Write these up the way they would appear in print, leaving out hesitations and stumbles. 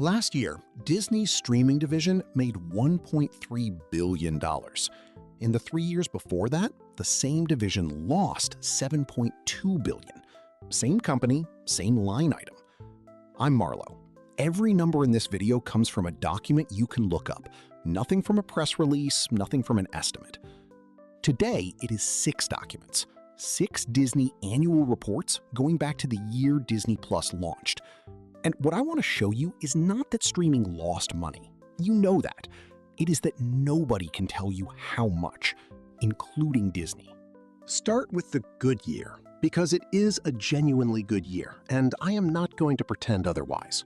Last year, Disney's streaming division made $1.3 billion. In the 3 years before that, the same division lost $7.2 billion. Same company, same line item. I'm Marlo. Every number in this video comes from a document you can look up. Nothing from a press release, nothing from an estimate. Today, it is 6 documents. 6 Disney annual reports going back to the year Disney Plus launched. And what I want to show you is not that streaming lost money. You know that. It is that nobody can tell you how much, including Disney. Start with the good year, because it is a genuinely good year, and I am not going to pretend otherwise.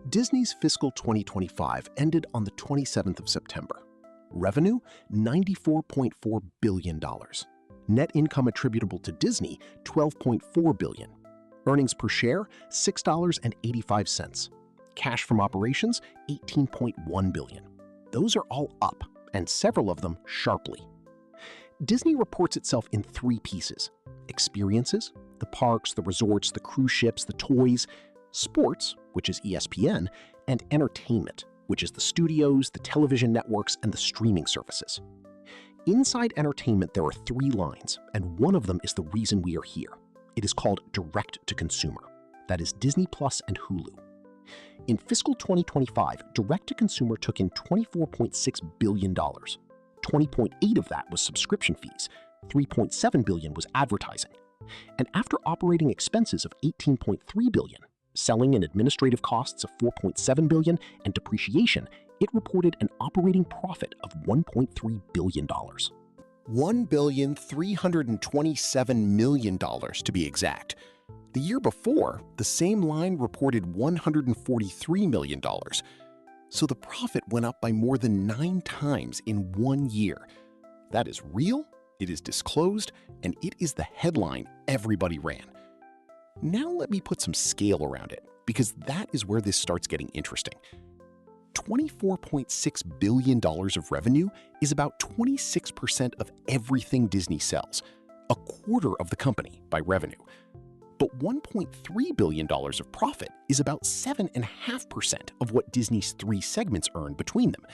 Disney's fiscal 2025 ended on the 27th of September. Revenue, $94.4 billion. Net income attributable to Disney, $12.4 billion. Earnings per share, $6.85. Cash from operations, $18.1 billion. Those are all up, and several of them sharply. Disney reports itself in 3 pieces: experiences, the parks, the resorts, the cruise ships, the toys; sports, which is ESPN; and entertainment, which is the studios, the television networks, and the streaming services. Inside entertainment, there are 3 lines, and one of them is the reason we are here. It is called direct-to-consumer. That is Disney Plus and Hulu. In fiscal 2025, direct-to-consumer took in $24.6 billion. 20.8 of that was subscription fees. 3.7 billion was advertising. And after operating expenses of $18.3 billion, selling and administrative costs of $4.7 billion, and depreciation, it reported an operating profit of $1.3 billion. $1,327 million to be exact. The year before, the same line reported $143 million. So the profit went up by more than 9 times in 1 year. That is real, it is disclosed, and it is the headline everybody ran. Now let me put some scale around it, because that is where this starts getting interesting. $24.6 billion of revenue is about 26% of everything Disney sells, a quarter of the company by revenue. But $1.3 billion of profit is about 7.5% of what Disney's 3 segments earn between them.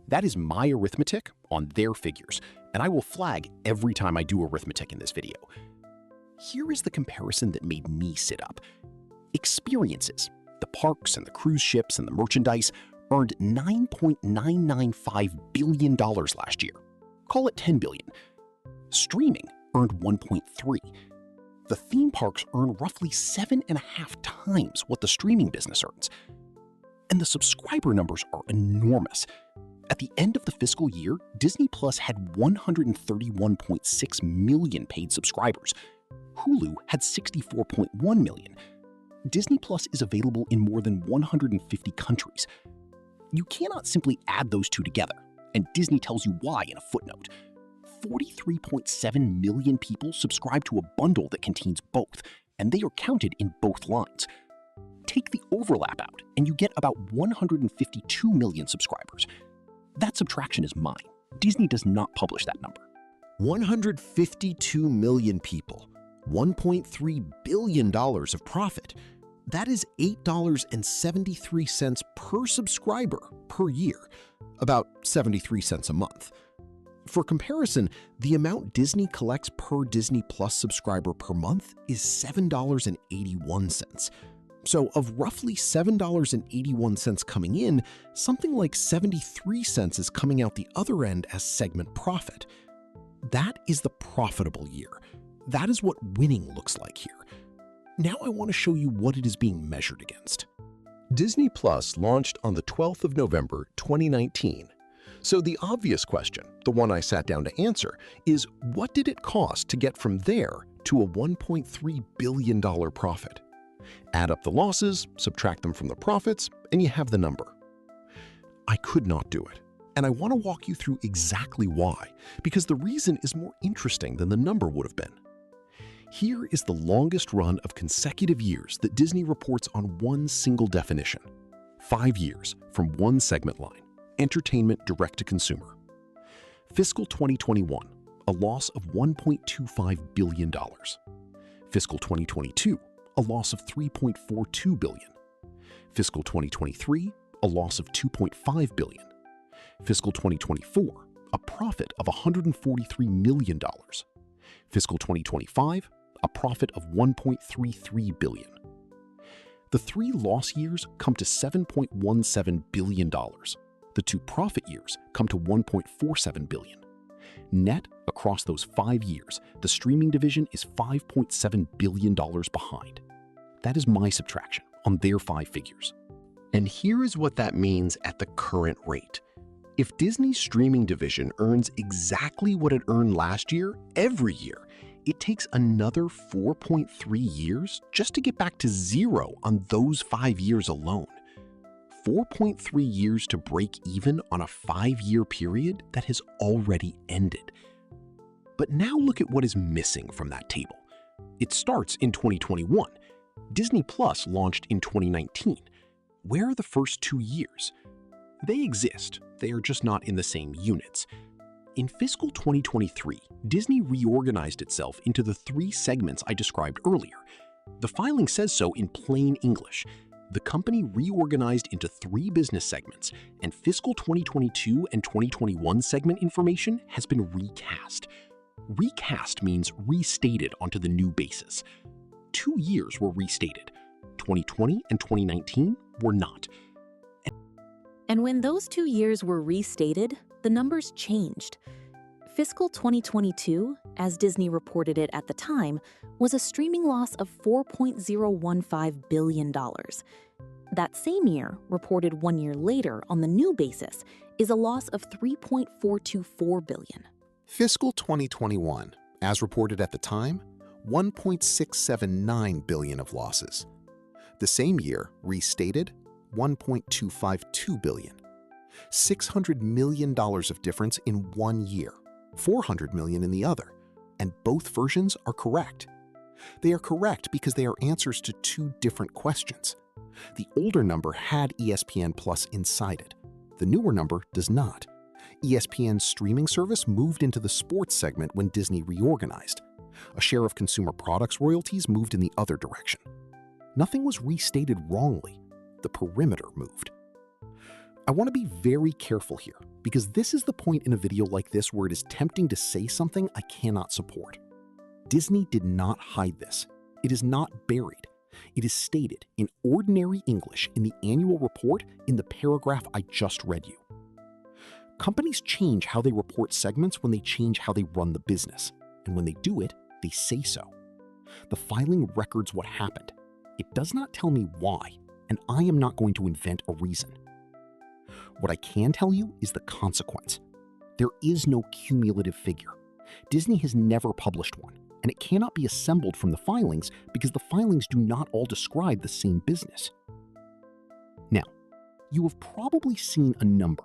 That is my arithmetic on their figures, and I will flag every time I do arithmetic in this video. Here is the comparison that made me sit up. Experiences, the parks and the cruise ships and the merchandise, earned $9.995 billion last year. Call it $10 billion. Streaming earned $1.3. The theme parks earn roughly 7.5 times what the streaming business earns. And the subscriber numbers are enormous. At the end of the fiscal year, Disney Plus had 131.6 million paid subscribers. Hulu had 64.1 million. Disney Plus is available in more than 150 countries. You cannot simply add those 2 together, and Disney tells you why in a footnote. 43.7 million people subscribe to a bundle that contains both, and they are counted in both lines. Take the overlap out, and you get about 152 million subscribers. That subtraction is mine. Disney does not publish that number. 152 million people, $1.3 billion of profit. That is $8.73 per subscriber per year, about 73 cents a month. For comparison, the amount Disney collects per Disney Plus subscriber per month is $7.81. So of roughly $7.81 coming in, something like 73 cents is coming out the other end as segment profit. That is the profitable year. That is what winning looks like here. Now I want to show you what it is being measured against. Disney Plus launched on the 12th of November, 2019. So the obvious question, the one I sat down to answer, is what did it cost to get from there to a $1.3 billion profit? Add up the losses, subtract them from the profits, and you have the number. I could not do it, and I want to walk you through exactly why, because the reason is more interesting than the number would have been. Here is the longest run of consecutive years that Disney reports on one single definition. 5 years from one segment line, entertainment direct-to-consumer. Fiscal 2021, a loss of $1.25 billion. Fiscal 2022, a loss of $3.42 billion. Fiscal 2023, a loss of $2.5 billion. Fiscal 2024, a profit of $143 million. Fiscal 2025, a profit of $1.33 billion. The 3 loss years come to $7.17 billion. The 2 profit years come to $1.47 billion. Net, across those 5 years, the streaming division is $5.7 billion behind. That is my subtraction on their 5 figures. And here is what that means at the current rate. If Disney's streaming division earns exactly what it earned last year, every year, it takes another 4.3 years just to get back to zero on those 5 years alone. 4.3 years to break even on a 5-year period that has already ended. But now look at what is missing from that table. It starts in 2021. Disney Plus launched in 2019. Where are the first 2 years? They exist, they are just not in the same units. In fiscal 2023, Disney reorganized itself into the 3 segments I described earlier. The filing says so in plain English. The company reorganized into 3 business segments, and fiscal 2022 and 2021 segment information has been recast. Recast means restated onto the new basis. 2 years were restated. 2020 and 2019 were not. And when those 2 years were restated, the numbers changed. Fiscal 2022, as Disney reported it at the time, was a streaming loss of $4.015 billion. That same year, reported 1 year later on the new basis, is a loss of $3.424 billion. Fiscal 2021, as reported at the time, $1.679 billion of losses. The same year, restated, $1.252 billion. $600 million of difference in 1 year, $400 million in the other, and both versions are correct. They are correct because they are answers to 2 different questions. The older number had ESPN Plus inside it. The newer number does not. ESPN's streaming service moved into the sports segment when Disney reorganized. A share of consumer products royalties moved in the other direction. Nothing was restated wrongly. The perimeter moved. I want to be very careful here, because this is the point in a video like this where it is tempting to say something I cannot support. Disney did not hide this. It is not buried. It is stated in ordinary English in the annual report in the paragraph I just read you. Companies change how they report segments when they change how they run the business, and when they do it, they say so. The filing records what happened. It does not tell me why, and I am not going to invent a reason. What I can tell you is the consequence. There is no cumulative figure. Disney has never published one, and it cannot be assembled from the filings because the filings do not all describe the same business. Now, you have probably seen a number.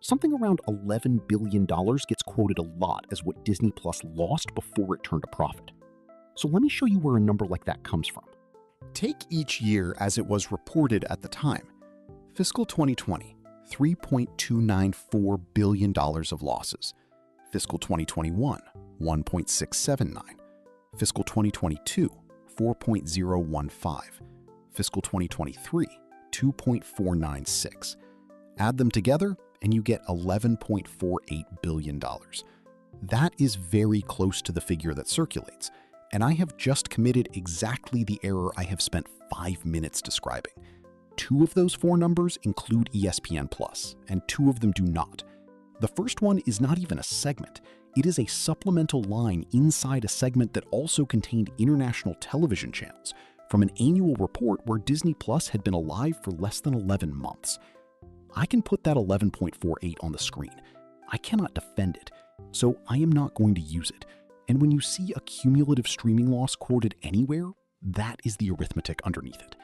Something around $11 billion gets quoted a lot as what Disney Plus lost before it turned a profit. So let me show you where a number like that comes from. Take each year as it was reported at the time. Fiscal 2020, $3.294 billion of losses. Fiscal 2021, $1.679. Fiscal 2022, $4.015. Fiscal 2023, $2.496. Add them together, and you get $11.48 billion. That is very close to the figure that circulates, and I have just committed exactly the error I have spent 5 minutes describing. 2 of those 4 numbers include ESPN Plus, and 2 of them do not. The first one is not even a segment. It is a supplemental line inside a segment that also contained international television channels from an annual report where Disney Plus had been alive for less than 11 months. I can put that 11.48 on the screen. I cannot defend it, so I am not going to use it. And when you see a cumulative streaming loss quoted anywhere, that is the arithmetic underneath it.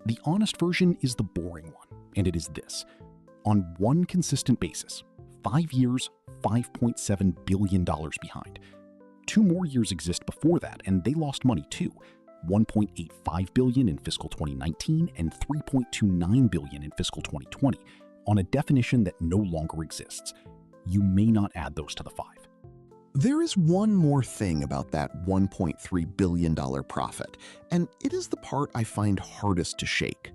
The honest version is the boring one, and it is this. On one consistent basis, 5 years, $5.7 billion behind. 2 more years exist before that, and they lost money too. $1.85 billion in fiscal 2019 and $3.29 billion in fiscal 2020 on a definition that no longer exists. You may not add those to the 5. There is one more thing about that $1.3 billion profit, and it is the part I find hardest to shake.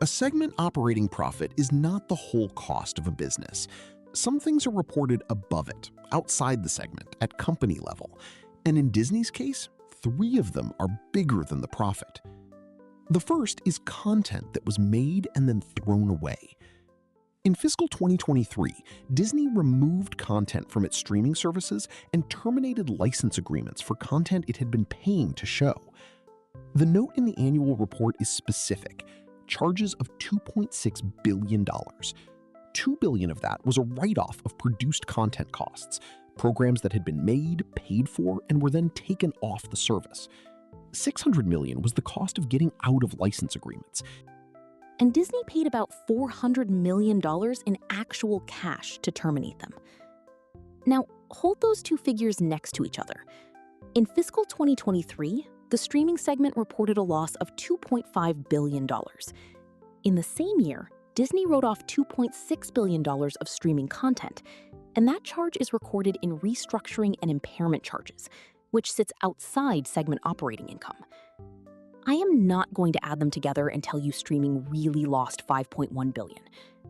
A segment operating profit is not the whole cost of a business. Some things are reported above it, outside the segment, at company level. And in Disney's case, 3 of them are bigger than the profit. The first is content that was made and then thrown away. In fiscal 2023, Disney removed content from its streaming services and terminated license agreements for content it had been paying to show. The note in the annual report is specific: charges of $2.6 billion. $2 billion of that was a write-off of produced content costs, programs that had been made, paid for, and were then taken off the service. $600 million was the cost of getting out of license agreements. And Disney paid about $400 million in actual cash to terminate them. Now, hold those 2 figures next to each other. In fiscal 2023, the streaming segment reported a loss of $2.5 billion. In the same year, Disney wrote off $2.6 billion of streaming content, and that charge is recorded in restructuring and impairment charges, which sits outside segment operating income. I am not going to add them together and tell you streaming really lost $5.1 billion,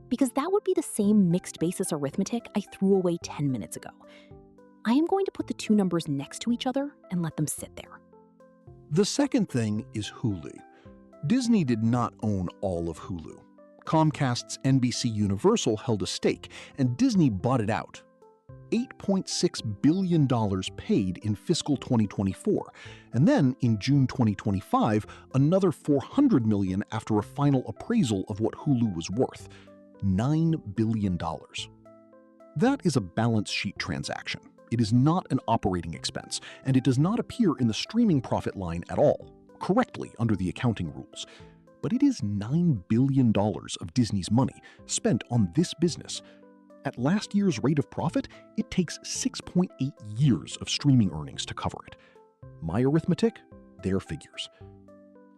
because that would be the same mixed basis arithmetic I threw away 10 minutes ago. I am going to put the 2 numbers next to each other and let them sit there. The second thing is Hulu. Disney did not own all of Hulu. Comcast's NBC Universal held a stake, and Disney bought it out. $8.6 billion paid in fiscal 2024, and then in June 2025, another $400 million after a final appraisal of what Hulu was worth, $9 billion. That is a balance sheet transaction. It is not an operating expense, and it does not appear in the streaming profit line at all, correctly under the accounting rules. But it is $9 billion of Disney's money spent on this business. At last year's rate of profit, it takes 6.8 years of streaming earnings to cover it. My arithmetic, their figures.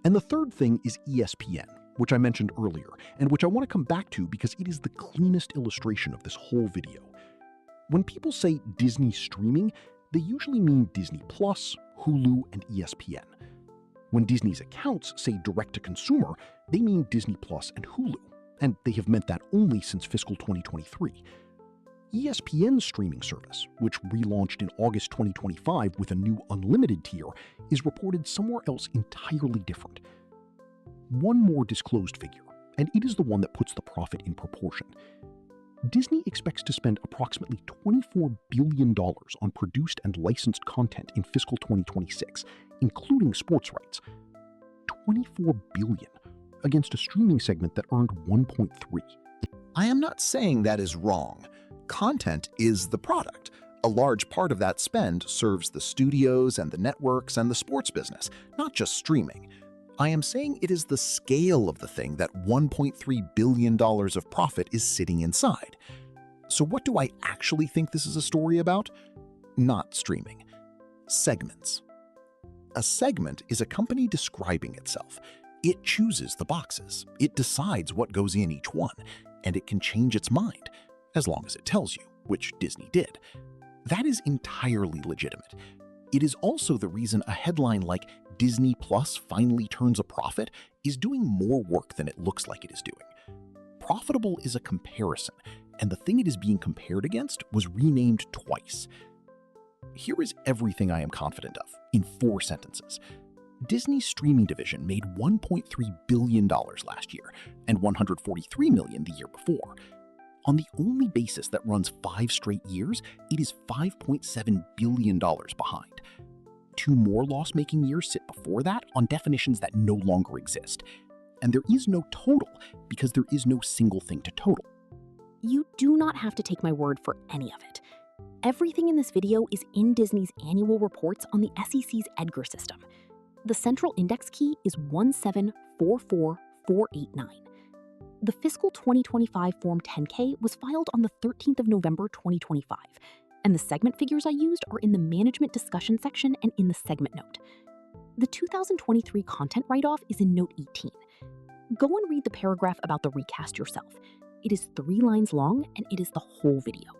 And the third thing is ESPN, which I mentioned earlier, and which I want to come back to because it is the cleanest illustration of this whole video. When people say Disney streaming, they usually mean Disney Plus, Hulu, and ESPN. When Disney's accounts say direct-to-consumer, they mean Disney Plus and Hulu, and they have meant that only since fiscal 2023. ESPN's streaming service, which relaunched in August 2025 with a new unlimited tier, is reported somewhere else entirely different. One more disclosed figure, and it is the one that puts the profit in proportion. Disney expects to spend approximately $24 billion on produced and licensed content in fiscal 2026, including sports rights. $24 billion against a streaming segment that earned $1.3. I am not saying that is wrong. Content is the product. A large part of that spend serves the studios and the networks and the sports business, not just streaming. I am saying it is the scale of the thing that $1.3 billion of profit is sitting inside. So what do I actually think this is a story about? Not streaming. Segments. A segment is a company describing itself. It chooses the boxes. It decides what goes in each one, and it can change its mind, as long as it tells you, which Disney did. That is entirely legitimate. It is also the reason a headline like Disney Plus finally turns a profit is doing more work than it looks like it is doing. Profitable is a comparison, and the thing it is being compared against was renamed twice. Here is everything I am confident of, in 4 sentences. Disney's streaming division made $1.3 billion last year, and $143 million the year before. On the only basis that runs 5 straight years, it is $5.7 billion behind. 2 more loss-making years sit before that on definitions that no longer exist. And there is no total because there is no single thing to total. You do not have to take my word for any of it. Everything in this video is in Disney's annual reports on the SEC's Edgar system. The central index key is 1744489. The fiscal 2025 Form 10-K was filed on the 13th of November 2025, and the segment figures I used are in the management discussion section and in the segment note. The 2023 content write-off is in note 18. Go and read the paragraph about the recast yourself. It is 3 lines long, and it is the whole video.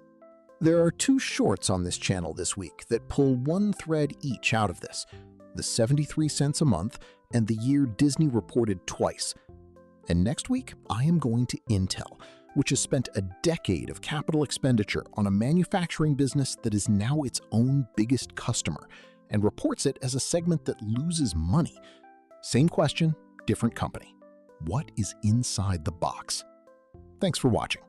There are 2 shorts on this channel this week that pull one thread each out of this: the 73 cents a month and the year Disney reported twice. And next week, I am going to Intel, which has spent a decade of capital expenditure on a manufacturing business that is now its own biggest customer and reports it as a segment that loses money. Same question, different company. What is inside the box? Thanks for watching.